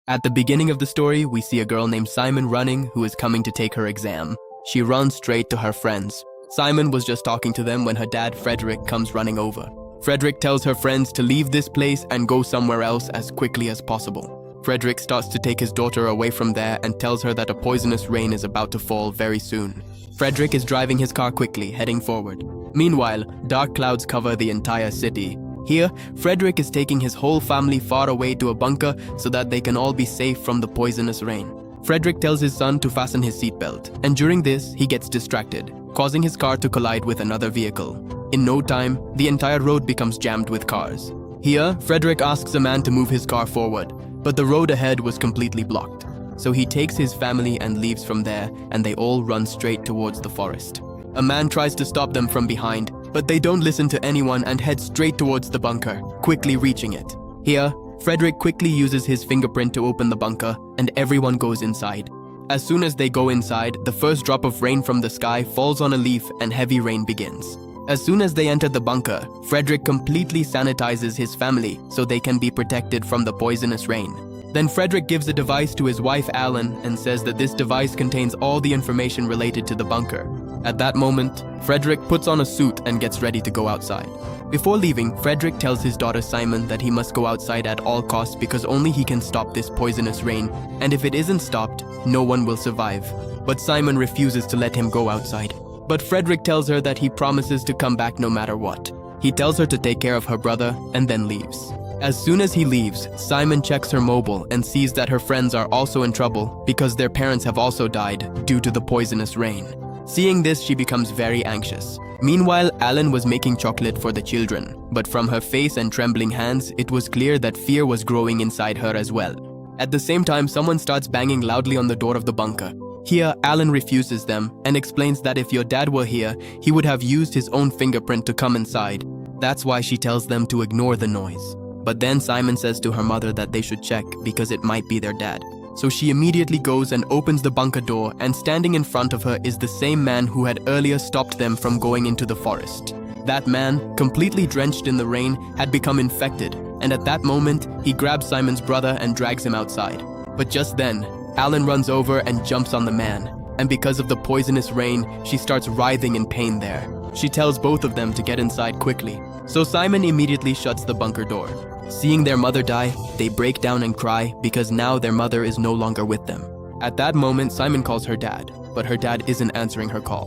At the beginning of the story, we see a girl named Simon running who is coming to take her exam. She runs straight to her friends. Simon was just talking to them when her dad, Frederick, comes running over. Frederick tells her friends to leave this place and go somewhere else as quickly as possible. Frederick starts to take his daughter away from there and tells her that a poisonous rain is about to fall very soon. Frederick is driving his car quickly, heading forward. Meanwhile, dark clouds cover the entire city. Here, Frederick is taking his whole family far away to a bunker so that they can all be safe from the poisonous rain. Frederick tells his son to fasten his seatbelt, and during this, he gets distracted, causing his car to collide with another vehicle. In no time, the entire road becomes jammed with cars. Here, Frederick asks a man to move his car forward, but the road ahead was completely blocked. So he takes his family and leaves from there, and they all run straight towards the forest. A man tries to stop them from behind, but they don't listen to anyone and head straight towards the bunker, quickly reaching it. Here, Frederick quickly uses his fingerprint to open the bunker, and everyone goes inside. As soon as they go inside, the first drop of rain from the sky falls on a leaf and heavy rain begins. As soon as they enter the bunker, Frederick completely sanitizes his family so they can be protected from the poisonous rain. Then Frederick gives a device to his wife Alan and says that this device contains all the information related to the bunker. At that moment, Frederick puts on a suit and gets ready to go outside. Before leaving, Frederick tells his daughter Simon that he must go outside at all costs because only he can stop this poisonous rain, and if it isn't stopped, no one will survive. But Simon refuses to let him go outside. But Frederick tells her that he promises to come back no matter what. He tells her to take care of her brother and then leaves. As soon as he leaves, Simon checks her mobile and sees that her friends are also in trouble because their parents have also died due to the poisonous rain. Seeing this, she becomes very anxious. Meanwhile, Alan was making chocolate for the children, but from her face and trembling hands, it was clear that fear was growing inside her as well. At the same time, someone starts banging loudly on the door of the bunker. Here, Alan refuses them and explains that if your dad were here, he would have used his own fingerprint to come inside. That's why she tells them to ignore the noise. But then Simon says to her mother that they should check because it might be their dad. So she immediately goes and opens the bunker door, and standing in front of her is the same man who had earlier stopped them from going into the forest. That man, completely drenched in the rain, had become infected, and at that moment, he grabs Simon's brother and drags him outside. But just then, Alan runs over and jumps on the man, and because of the poisonous rain, she starts writhing in pain there. She tells both of them to get inside quickly. So Simon immediately shuts the bunker door. Seeing their mother die, they break down and cry because now their mother is no longer with them. At that moment, Simon calls her dad, but her dad isn't answering her call,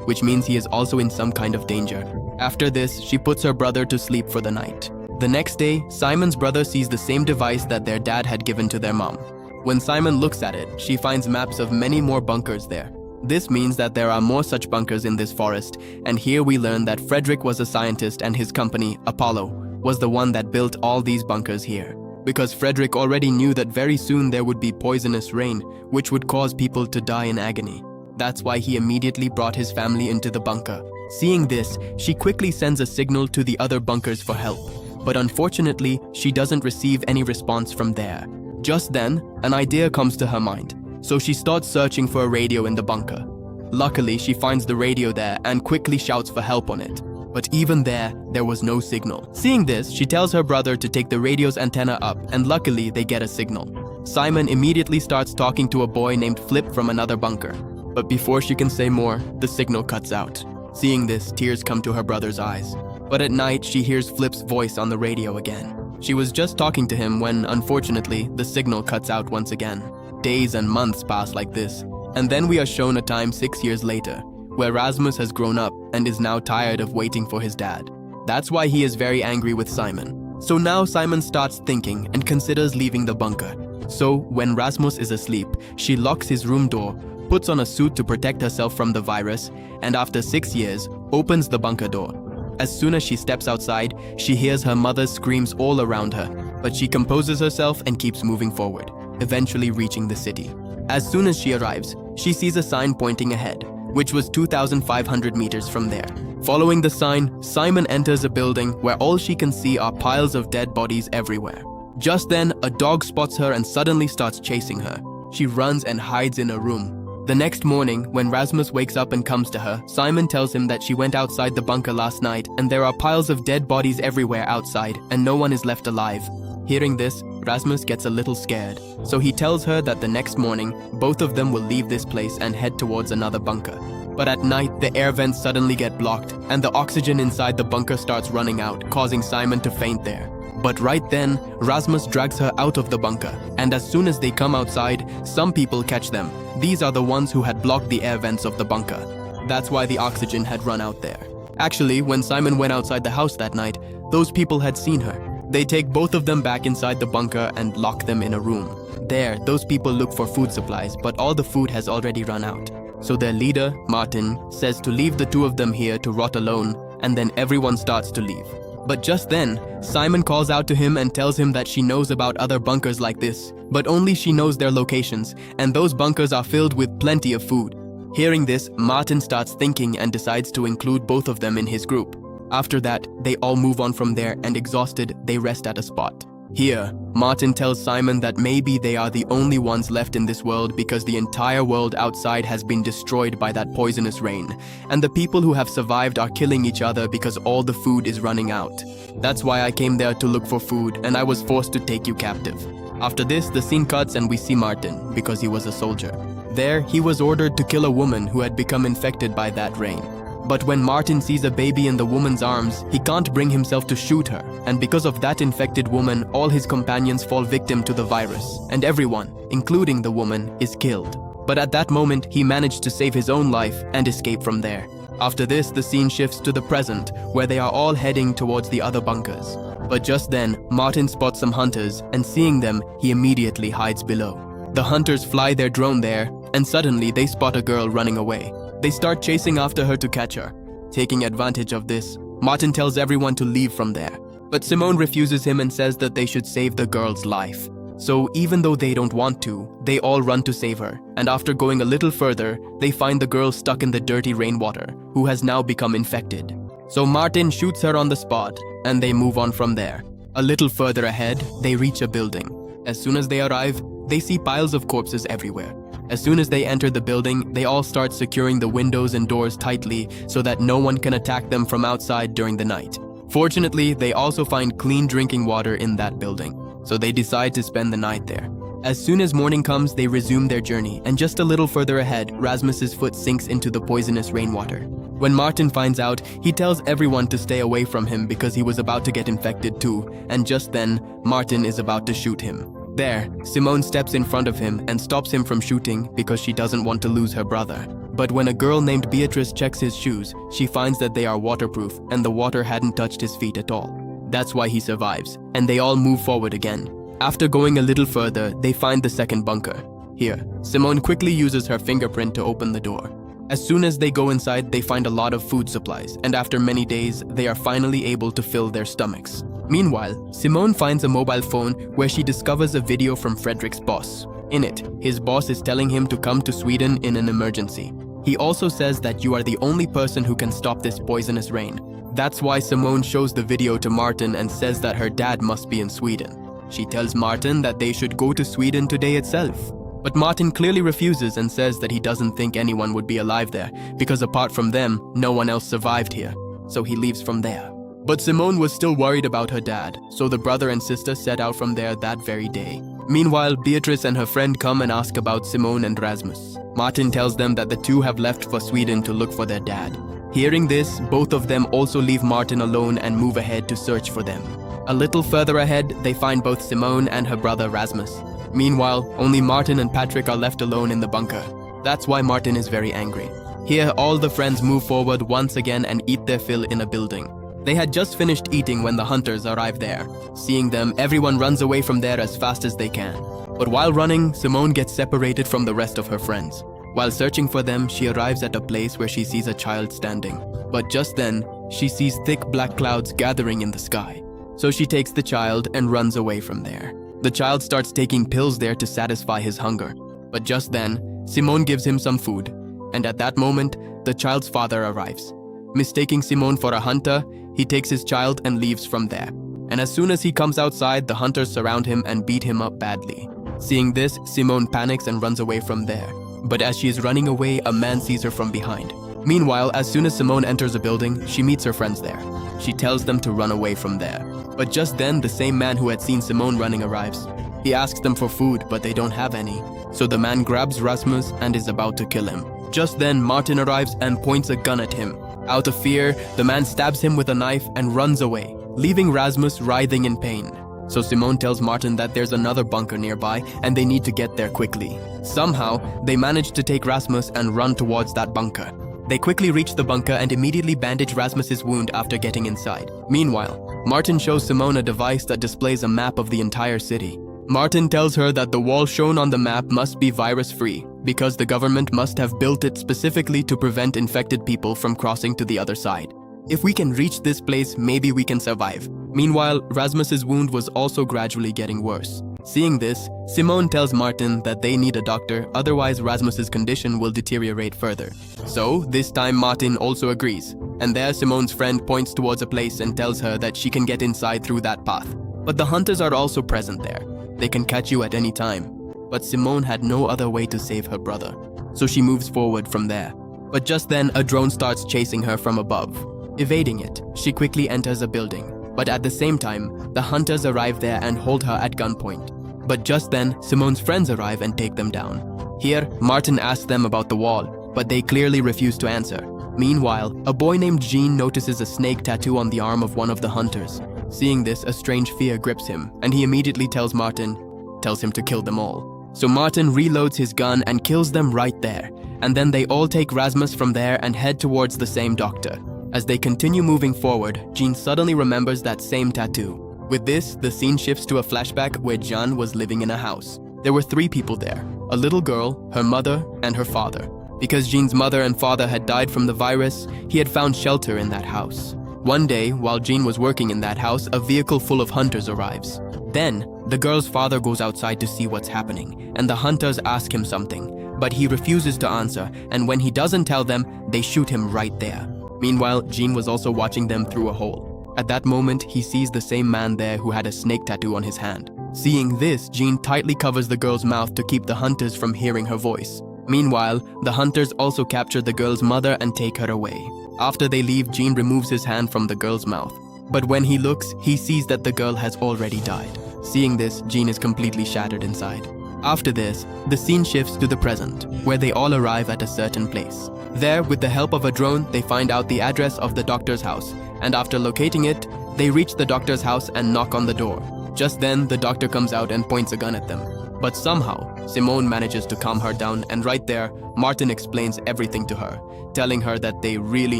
which means he is also in some kind of danger. After this, she puts her brother to sleep for the night. The next day, Simon's brother sees the same device that their dad had given to their mom. When Simon looks at it, she finds maps of many more bunkers there. This means that there are more such bunkers in this forest, and here we learn that Frederick was a scientist and his company, Apollo, was the one that built all these bunkers here. Because Frederick already knew that very soon there would be poisonous rain, which would cause people to die in agony. That's why he immediately brought his family into the bunker. Seeing this, she quickly sends a signal to the other bunkers for help. But unfortunately, she doesn't receive any response from there. Just then, an idea comes to her mind. So she starts searching for a radio in the bunker. Luckily, she finds the radio there and quickly shouts for help on it. But even there was no signal. Seeing this, she tells her brother to take the radio's antenna up, and luckily they get a signal. Simon immediately starts talking to a boy named Flip from another bunker. But before she can say more, the signal cuts out. Seeing this, tears come to her brother's eyes. But at night, she hears Flip's voice on the radio again. She was just talking to him when, unfortunately, the signal cuts out once again. Days and months pass like this, and then we are shown a time 6 years later, where Rasmus has grown up and is now tired of waiting for his dad. That's why he is very angry with Simon. So now Simon starts thinking and considers leaving the bunker. So when Rasmus is asleep, she locks his room door, puts on a suit to protect herself from the virus, and after 6 years, opens the bunker door. As soon as she steps outside, she hears her mother's screams all around her, but she composes herself and keeps moving forward, eventually reaching the city. As soon as she arrives, she sees a sign pointing ahead, which was 2,500 meters from there. Following the sign, Simon enters a building where all she can see are piles of dead bodies everywhere. Just then, a dog spots her and suddenly starts chasing her. She runs and hides in a room. The next morning, when Rasmus wakes up and comes to her, Simon tells him that she went outside the bunker last night and there are piles of dead bodies everywhere outside and no one is left alive. Hearing this, Rasmus gets a little scared, so he tells her that the next morning, both of them will leave this place and head towards another bunker. But at night, the air vents suddenly get blocked, and the oxygen inside the bunker starts running out, causing Simon to faint there. But right then, Rasmus drags her out of the bunker, and as soon as they come outside, some people catch them. These are the ones who had blocked the air vents of the bunker. That's why the oxygen had run out there. Actually, when Simon went outside the house that night, those people had seen her. They take both of them back inside the bunker and lock them in a room. There, those people look for food supplies, but all the food has already run out. So their leader, Martin, says to leave the two of them here to rot alone, and then everyone starts to leave. But just then, Simon calls out to him and tells him that she knows about other bunkers like this, but only she knows their locations, and those bunkers are filled with plenty of food. Hearing this, Martin starts thinking and decides to include both of them in his group. After that, they all move on from there, and exhausted, they rest at a spot. Here, Martin tells Simon that maybe they are the only ones left in this world because the entire world outside has been destroyed by that poisonous rain, and the people who have survived are killing each other because all the food is running out. That's why I came there to look for food, and I was forced to take you captive. After this, the scene cuts and we see Martin, because he was a soldier. There, he was ordered to kill a woman who had become infected by that rain. But when Martin sees a baby in the woman's arms, he can't bring himself to shoot her, and because of that infected woman, all his companions fall victim to the virus, and everyone, including the woman, is killed. But at that moment, he managed to save his own life and escape from there. After this, the scene shifts to the present, where they are all heading towards the other bunkers. But just then, Martin spots some hunters, and seeing them, he immediately hides below. The hunters fly their drone there, and suddenly they spot a girl running away. They start chasing after her to catch her. Taking advantage of this, Martin tells everyone to leave from there. But Simone refuses him and says that they should save the girl's life. So even though they don't want to, they all run to save her. And after going a little further, they find the girl stuck in the dirty rainwater, who has now become infected. So Martin shoots her on the spot, and they move on from there. A little further ahead, they reach a building. As soon as they arrive, they see piles of corpses everywhere. As soon as they enter the building, they all start securing the windows and doors tightly so that no one can attack them from outside during the night. Fortunately, they also find clean drinking water in that building, so they decide to spend the night there. As soon as morning comes, they resume their journey, and just a little further ahead, Rasmus's foot sinks into the poisonous rainwater. When Martin finds out, he tells everyone to stay away from him because he was about to get infected too, and just then, Martin is about to shoot him. There, Simone steps in front of him and stops him from shooting because she doesn't want to lose her brother. But when a girl named Beatrice checks his shoes, she finds that they are waterproof and the water hadn't touched his feet at all. That's why he survives, and they all move forward again. After going a little further, they find the second bunker. Here, Simone quickly uses her fingerprint to open the door. As soon as they go inside, they find a lot of food supplies, and after many days, they are finally able to fill their stomachs. Meanwhile, Simone finds a mobile phone where she discovers a video from Fredrik's boss. In it, his boss is telling him to come to Sweden in an emergency. He also says that you are the only person who can stop this poisonous rain. That's why Simone shows the video to Martin and says that her dad must be in Sweden. She tells Martin that they should go to Sweden today itself. But Martin clearly refuses and says that he doesn't think anyone would be alive there because apart from them, no one else survived here. So he leaves from there. But Simone was still worried about her dad, so the brother and sister set out from there that very day. Meanwhile, Beatrice and her friend come and ask about Simone and Rasmus. Martin tells them that the two have left for Sweden to look for their dad. Hearing this, both of them also leave Martin alone and move ahead to search for them. A little further ahead, they find both Simone and her brother Rasmus. Meanwhile, only Martin and Patrick are left alone in the bunker. That's why Martin is very angry. Here, all the friends move forward once again and eat their fill in a building. They had just finished eating when the hunters arrived there. Seeing them, everyone runs away from there as fast as they can. But while running, Simone gets separated from the rest of her friends. While searching for them, she arrives at a place where she sees a child standing. But just then, she sees thick black clouds gathering in the sky. So she takes the child and runs away from there. The child starts taking pills there to satisfy his hunger. But just then, Simone gives him some food. And at that moment, the child's father arrives. Mistaking Simone for a hunter, he takes his child and leaves from there. And as soon as he comes outside, the hunters surround him and beat him up badly. Seeing this, Simone panics and runs away from there. But as she is running away, a man sees her from behind. Meanwhile, as soon as Simone enters a building, she meets her friends there. she tells them to run away from there. But just then, the same man who had seen Simone running arrives. He asks them for food, but they don't have any. So the man grabs Rasmus and is about to kill him. Just then, Martin arrives and points a gun at him. Out of fear, the man stabs him with a knife and runs away, leaving Rasmus writhing in pain. So Simone tells Martin that there's another bunker nearby and they need to get there quickly. Somehow, they manage to take Rasmus and run towards that bunker. They quickly reach the bunker and immediately bandage Rasmus's wound after getting inside. Meanwhile, Martin shows Simone a device that displays a map of the entire city. Martin tells her that the wall shown on the map must be virus-free, because the government must have built it specifically to prevent infected people from crossing to the other side. If we can reach this place, maybe we can survive. Meanwhile, Rasmus's wound was also gradually getting worse. Seeing this, Simone tells Martin that they need a doctor, otherwise Rasmus's condition will deteriorate further. So, this time Martin also agrees, and there Simone's friend points towards a place and tells her that she can get inside through that path. But the hunters are also present there. They can catch you at any time. But Simone had no other way to save her brother, so she moves forward from there. But just then, a drone starts chasing her from above. Evading it, she quickly enters a building. But at the same time, the hunters arrive there and hold her at gunpoint. But just then, Simone's friends arrive and take them down. Here, Martin asks them about the wall, but they clearly refuse to answer. Meanwhile, a boy named Jean notices a snake tattoo on the arm of one of the hunters. Seeing this, a strange fear grips him, and he immediately tells him to kill them all. So Martin reloads his gun and kills them right there, and then they all take Rasmus from there and head towards the same doctor. As they continue moving forward, Jean suddenly remembers that same tattoo. With this, the scene shifts to a flashback where Jean was living in a house. There were 3 people there, a little girl, her mother, and her father. Because Jean's mother and father had died from the virus, he had found shelter in that house. One day, while Jean was working in that house, a vehicle full of hunters arrives. Then, the girl's father goes outside to see what's happening, and the hunters ask him something, but he refuses to answer, and when he doesn't tell them, they shoot him right there. Meanwhile, Jean was also watching them through a hole. At that moment, he sees the same man there who had a snake tattoo on his hand. Seeing this, Jean tightly covers the girl's mouth to keep the hunters from hearing her voice. Meanwhile, the hunters also capture the girl's mother and take her away. After they leave, Jean removes his hand from the girl's mouth. But when he looks, he sees that the girl has already died. Seeing this, Jean is completely shattered inside. After this, the scene shifts to the present, where they all arrive at a certain place. There, with the help of a drone, they find out the address of the doctor's house, and after locating it, they reach the doctor's house and knock on the door. Just then, the doctor comes out and points a gun at them. But somehow, Simone manages to calm her down, and right there, Martin explains everything to her, telling her that they really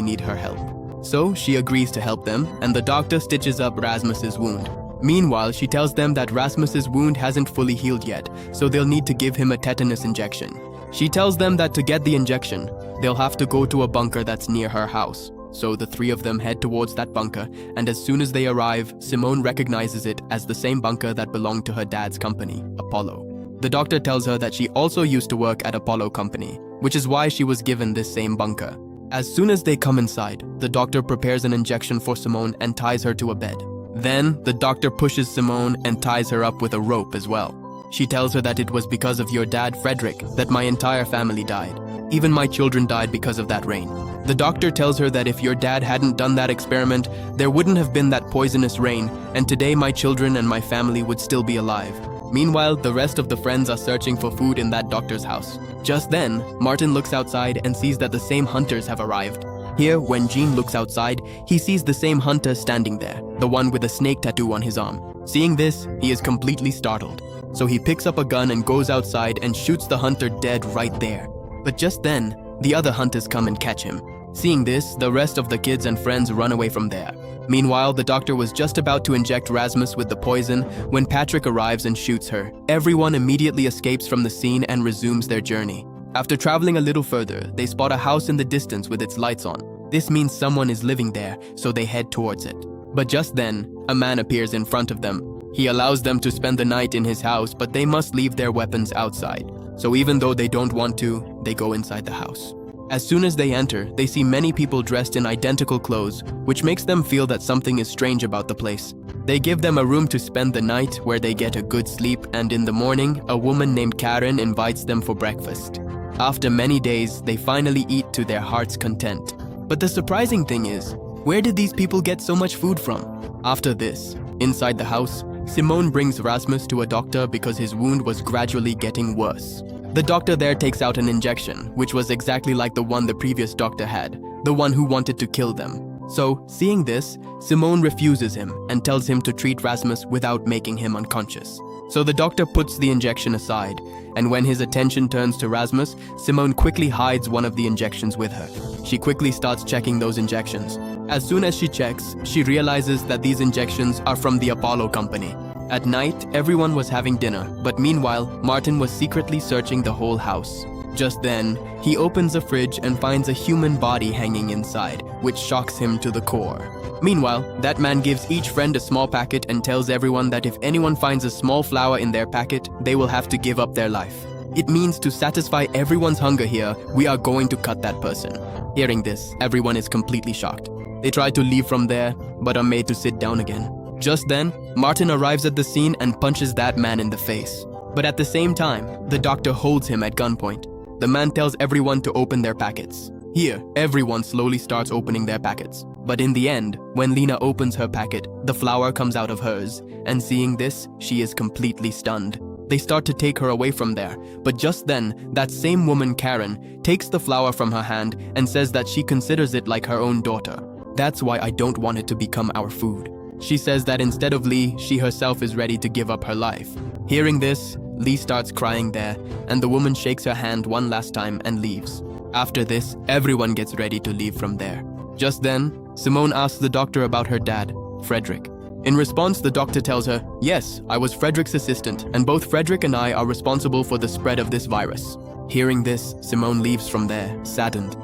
need her help. So she agrees to help them, and the doctor stitches up Rasmus's wound. Meanwhile, she tells them that Rasmus's wound hasn't fully healed yet, so they'll need to give him a tetanus injection. She tells them that to get the injection, they'll have to go to a bunker that's near her house. So the 3 of them head towards that bunker, and as soon as they arrive, Simone recognizes it as the same bunker that belonged to her dad's company, Apollo. The doctor tells her that she also used to work at Apollo Company, which is why she was given this same bunker. As soon as they come inside, the doctor prepares an injection for Simone and ties her to a bed. Then, the doctor pushes Simone and ties her up with a rope as well. She tells her that it was because of your dad, Frederick, that my entire family died. Even my children died because of that rain. The doctor tells her that if your dad hadn't done that experiment, there wouldn't have been that poisonous rain, and today my children and my family would still be alive. Meanwhile, the rest of the friends are searching for food in that doctor's house. Just then, Martin looks outside and sees that the same hunters have arrived. Here, when Jean looks outside, he sees the same hunter standing there, the one with a snake tattoo on his arm. Seeing this, he is completely startled. So he picks up a gun and goes outside and shoots the hunter dead right there. But just then, the other hunters come and catch him. Seeing this, the rest of the kids and friends run away from there. Meanwhile, the doctor was just about to inject Rasmus with the poison when Patrick arrives and shoots her. Everyone immediately escapes from the scene and resumes their journey. After traveling a little further, they spot a house in the distance with its lights on. This means someone is living there, so they head towards it. But just then, a man appears in front of them. He allows them to spend the night in his house, but they must leave their weapons outside. So even though they don't want to, they go inside the house. As soon as they enter, they see many people dressed in identical clothes, which makes them feel that something is strange about the place. They give them a room to spend the night where they get a good sleep, and in the morning, a woman named Karen invites them for breakfast. After many days, they finally eat to their heart's content. But the surprising thing is, Where did these people get so much food from? After this, inside the house, Simone brings Rasmus to a doctor because his wound was gradually getting worse. The doctor there takes out an injection, which was exactly like the one the previous doctor had, the one who wanted to kill them. So, seeing this, Simone refuses him and tells him to treat Rasmus without making him unconscious. So the doctor puts the injection aside, and when his attention turns to Rasmus, Simone quickly hides one of the injections with her. She quickly starts checking those injections. As soon as she checks, she realizes that these injections are from the Apollo company. At night, everyone was having dinner, but meanwhile, Martin was secretly searching the whole house. Just then, he opens a fridge and finds a human body hanging inside, which shocks him to the core. Meanwhile, that man gives each friend a small packet and tells everyone that if anyone finds a small flower in their packet, they will have to give up their life. It means to satisfy everyone's hunger here, we are going to cut that person. Hearing this, everyone is completely shocked. They try to leave from there, but are made to sit down again. Just then, Martin arrives at the scene and punches that man in the face. But at the same time, the doctor holds him at gunpoint. The man tells everyone to open their packets. Here, everyone slowly starts opening their packets. But in the end, when Lena opens her packet, the flower comes out of hers, and seeing this, she is completely stunned. They start to take her away from there, but just then, that same woman, Karen, takes the flower from her hand and says that she considers it like her own daughter. That's why I don't want it to become our food. She says that instead of Lee, she herself is ready to give up her life. Hearing this, Lee starts crying there, and the woman shakes her hand one last time and leaves. After this, everyone gets ready to leave from there. Just then, Simone asks the doctor about her dad, Frederick. In response, the doctor tells her, "Yes, I was Frederick's assistant, and both Frederick and I are responsible for the spread of this virus." Hearing this, Simone leaves from there, saddened.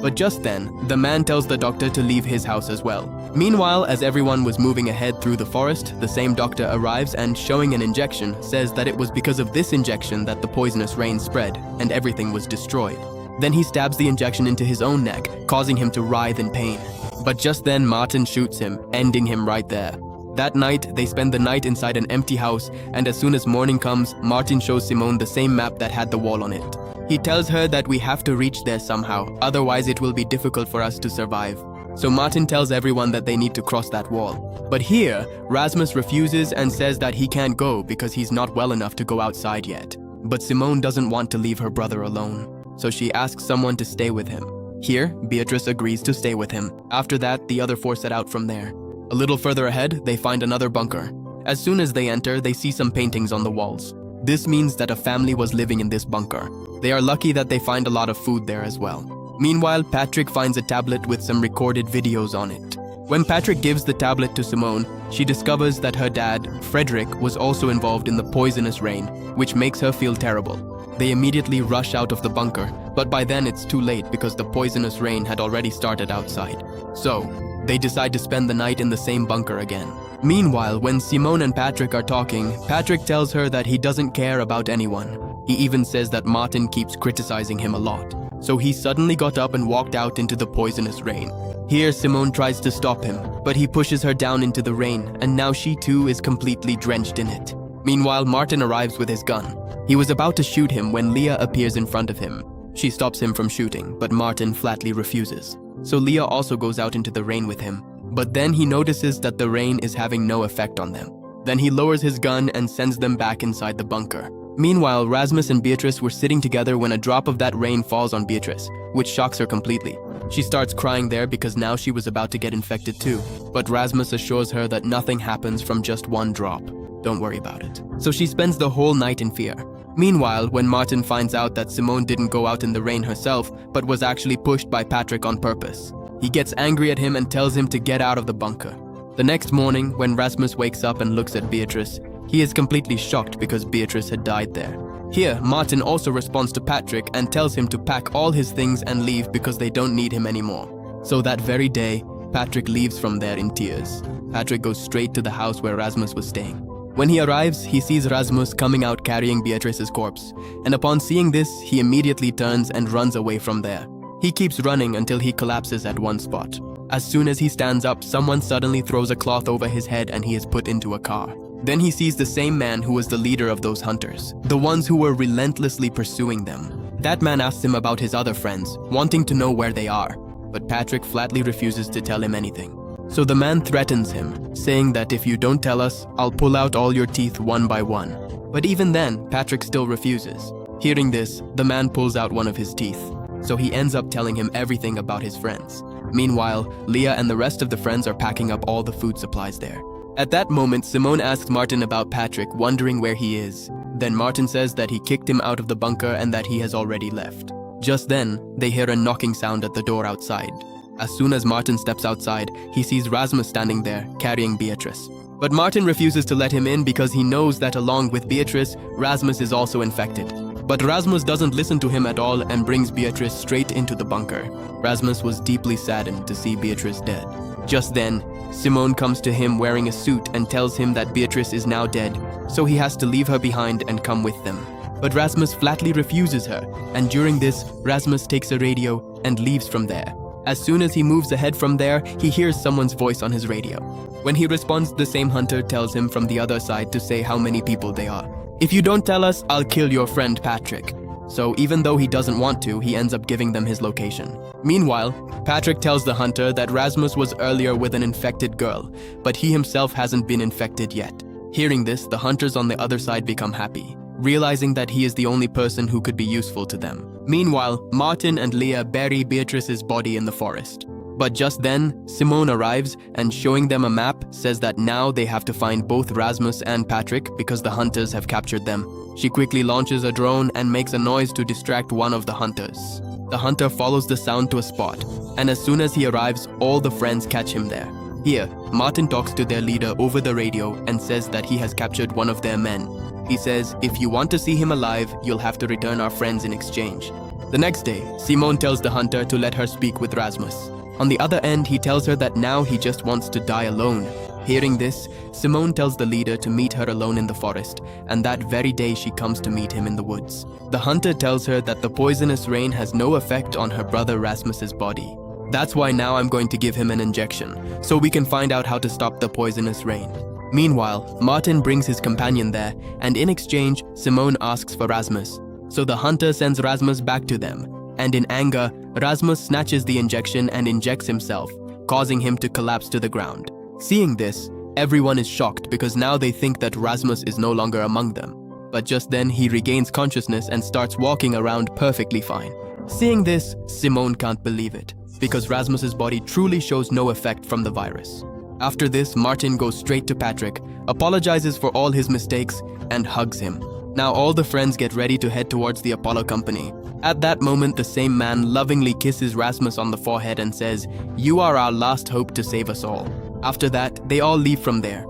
But just then, the man tells the doctor to leave his house as well. Meanwhile, as everyone was moving ahead through the forest, the same doctor arrives and, showing an injection, says that it was because of this injection that the poisonous rain spread, and everything was destroyed. Then he stabs the injection into his own neck, causing him to writhe in pain. But just then, Martin shoots him, ending him right there. That night, they spend the night inside an empty house, and as soon as morning comes, Martin shows Simone the same map that had the wall on it. He tells her that we have to reach there somehow, otherwise it will be difficult for us to survive. So Martin tells everyone that they need to cross that wall. But here, Rasmus refuses and says that he can't go because he's not well enough to go outside yet. But Simone doesn't want to leave her brother alone, so she asks someone to stay with him. Here, Beatrice agrees to stay with him. After that, the other four set out from there. A little further ahead, they find another bunker. As soon as they enter, they see some paintings on the walls. This means that a family was living in this bunker. They are lucky that they find a lot of food there as well. Meanwhile, Patrick finds a tablet with some recorded videos on it. When Patrick gives the tablet to Simone, she discovers that her dad, Frederick, was also involved in the poisonous rain, which makes her feel terrible. They immediately rush out of the bunker, but by then it's too late because the poisonous rain had already started outside. So, they decide to spend the night in the same bunker again. Meanwhile, when Simone and Patrick are talking, Patrick tells her that he doesn't care about anyone. He even says that Martin keeps criticizing him a lot. So he suddenly got up and walked out into the poisonous rain. Here, Simone tries to stop him, but he pushes her down into the rain, and now she too is completely drenched in it. Meanwhile, Martin arrives with his gun. He was about to shoot him when Leah appears in front of him. She stops him from shooting, but Martin flatly refuses. So Leah also goes out into the rain with him. But then he notices that the rain is having no effect on them. Then he lowers his gun and sends them back inside the bunker. Meanwhile, Rasmus and Beatrice were sitting together when a drop of that rain falls on Beatrice, which shocks her completely. She starts crying there because now she was about to get infected too. But Rasmus assures her that nothing happens from just one drop. Don't worry about it. So she spends the whole night in fear. Meanwhile, when Martin finds out that Simone didn't go out in the rain herself, but was actually pushed by Patrick on purpose, he gets angry at him and tells him to get out of the bunker. The next morning, when Rasmus wakes up and looks at Beatrice, he is completely shocked because Beatrice had died there. Here, Martin also responds to Patrick and tells him to pack all his things and leave because they don't need him anymore. So that very day, Patrick leaves from there in tears. Patrick goes straight to the house where Rasmus was staying. When he arrives, he sees Rasmus coming out carrying Beatrice's corpse, and upon seeing this, he immediately turns and runs away from there. He keeps running until he collapses at one spot. As soon as he stands up, someone suddenly throws a cloth over his head and he is put into a car. Then he sees the same man who was the leader of those hunters, the ones who were relentlessly pursuing them. That man asks him about his other friends, wanting to know where they are. but Patrick flatly refuses to tell him anything. So the man threatens him, saying that if you don't tell us, I'll pull out all your teeth one by one. But even then, Patrick still refuses. Hearing this, the man pulls out one of his teeth, so he ends up telling him everything about his friends. Meanwhile, Leah and the rest of the friends are packing up all the food supplies there. At that moment, Simone asks Martin about Patrick, wondering where he is. Then Martin says that he kicked him out of the bunker and that he has already left. Just then, they hear a knocking sound at the door outside. As soon as Martin steps outside, he sees Rasmus standing there, carrying Beatrice. But Martin refuses to let him in because he knows that along with Beatrice, Rasmus is also infected. But Rasmus doesn't listen to him at all and brings Beatrice straight into the bunker. Rasmus was deeply saddened to see Beatrice dead. Just then, Simone comes to him wearing a suit and tells him that Beatrice is now dead, so he has to leave her behind and come with them. But Rasmus flatly refuses her, and during this, Rasmus takes a radio and leaves from there. As soon as he moves ahead from there, he hears someone's voice on his radio. When he responds, the same hunter tells him from the other side to say how many people they are. If you don't tell us, I'll kill your friend Patrick. So even though he doesn't want to, he ends up giving them his location. Meanwhile, Patrick tells the hunter that Rasmus was earlier with an infected girl, but he himself hasn't been infected yet. Hearing this, the hunters on the other side become happy, realizing that he is the only person who could be useful to them. Meanwhile, Martin and Leah bury Beatrice's body in the forest. But just then, Simone arrives and showing them a map says that now they have to find both Rasmus and Patrick because the hunters have captured them. She quickly launches a drone and makes a noise to distract one of the hunters. The hunter follows the sound to a spot, and as soon as he arrives, all the friends catch him there. Here, Martin talks to their leader over the radio and says that he has captured one of their men. He says, if you want to see him alive, you'll have to return our friends in exchange. The next day, Simone tells the hunter to let her speak with Rasmus. On the other end, he tells her that now he just wants to die alone. Hearing this, Simone tells the leader to meet her alone in the forest, and that very day she comes to meet him in the woods. The hunter tells her that the poisonous rain has no effect on her brother Rasmus's body. That's why now I'm going to give him an injection, so we can find out how to stop the poisonous rain. Meanwhile, Martin brings his companion there, and in exchange, Simone asks for Rasmus. So the hunter sends Rasmus back to them, and in anger, Rasmus snatches the injection and injects himself, causing him to collapse to the ground. Seeing this, everyone is shocked because now they think that Rasmus is no longer among them. But just then, he regains consciousness and starts walking around perfectly fine. Seeing this, Simone can't believe it, because Rasmus's body truly shows no effect from the virus. After this, Martin goes straight to Patrick, apologizes for all his mistakes, and hugs him. Now all the friends get ready to head towards the Apollo company. At that moment, the same man lovingly kisses Rasmus on the forehead and says, "You are our last hope to save us all." After that, they all leave from there.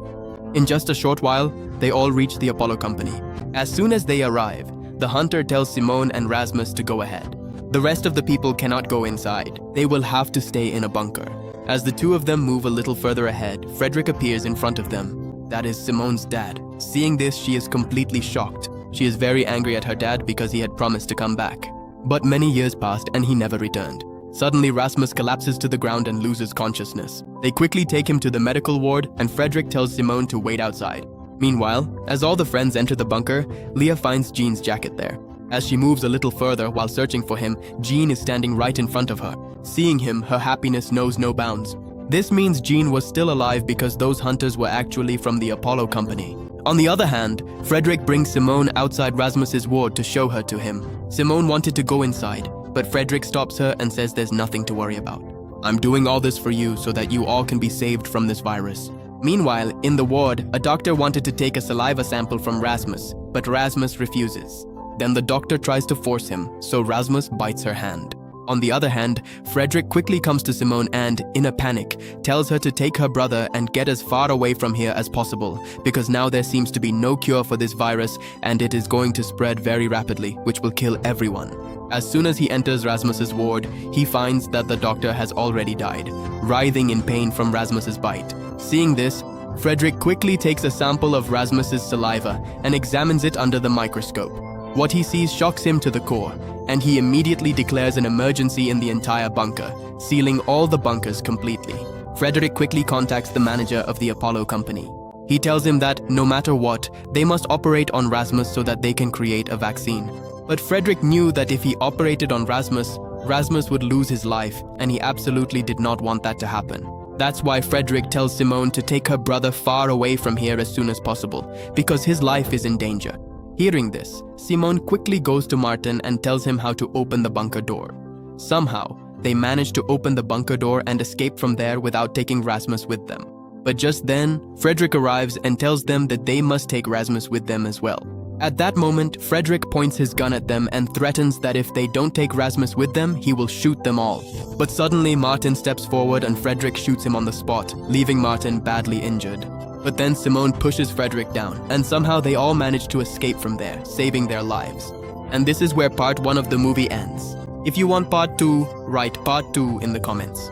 In just a short while, they all reach the Apollo company. As soon as they arrive, the hunter tells Simone and Rasmus to go ahead. The rest of the people cannot go inside. They will have to stay in a bunker. As the two of them move a little further ahead, Frederick appears in front of them. That is Simone's dad. Seeing this, she is completely shocked. She is very angry at her dad because he had promised to come back. But many years passed and he never returned. Suddenly, Rasmus collapses to the ground and loses consciousness. They quickly take him to the medical ward and Frederick tells Simone to wait outside. Meanwhile, as all the friends enter the bunker, Leah finds Jean's jacket there. As she moves a little further while searching for him, Jean is standing right in front of her. Seeing him, her happiness knows no bounds. This means Jean was still alive because those hunters were actually from the Apollo company. On the other hand, Frederick brings Simone outside Rasmus's ward to show her to him. Simone wanted to go inside, but Frederick stops her and says there's nothing to worry about. I'm doing all this for you so that you all can be saved from this virus. Meanwhile, in the ward, a doctor wanted to take a saliva sample from Rasmus, but Rasmus refuses. Then the doctor tries to force him, so Rasmus bites her hand. On the other hand, Frederick quickly comes to Simone and, in a panic, tells her to take her brother and get as far away from here as possible, because now there seems to be no cure for this virus and it is going to spread very rapidly, which will kill everyone. As soon as he enters Rasmus's ward, he finds that the doctor has already died, writhing in pain from Rasmus's bite. Seeing this, Frederick quickly takes a sample of Rasmus's saliva and examines it under the microscope. What he sees shocks him to the core, and he immediately declares an emergency in the entire bunker, sealing all the bunkers completely. Frederick quickly contacts the manager of the Apollo company. He tells him that, no matter what, they must operate on Rasmus so that they can create a vaccine. But Frederick knew that if he operated on Rasmus, Rasmus would lose his life, and he absolutely did not want that to happen. That's why Frederick tells Simone to take her brother far away from here as soon as possible, because his life is in danger. Hearing this, Simone quickly goes to Martin and tells him how to open the bunker door. Somehow, they manage to open the bunker door and escape from there without taking Rasmus with them. But just then, Frederick arrives and tells them that they must take Rasmus with them as well. At that moment, Frederick points his gun at them and threatens that if they don't take Rasmus with them, he will shoot them all. But suddenly, Martin steps forward and Frederick shoots him on the spot, leaving Martin badly injured. But then Simone pushes Frederick down, and somehow they all manage to escape from there, saving their lives. And this is where part 1 of the movie ends. If you want part 2, write part 2 in the comments.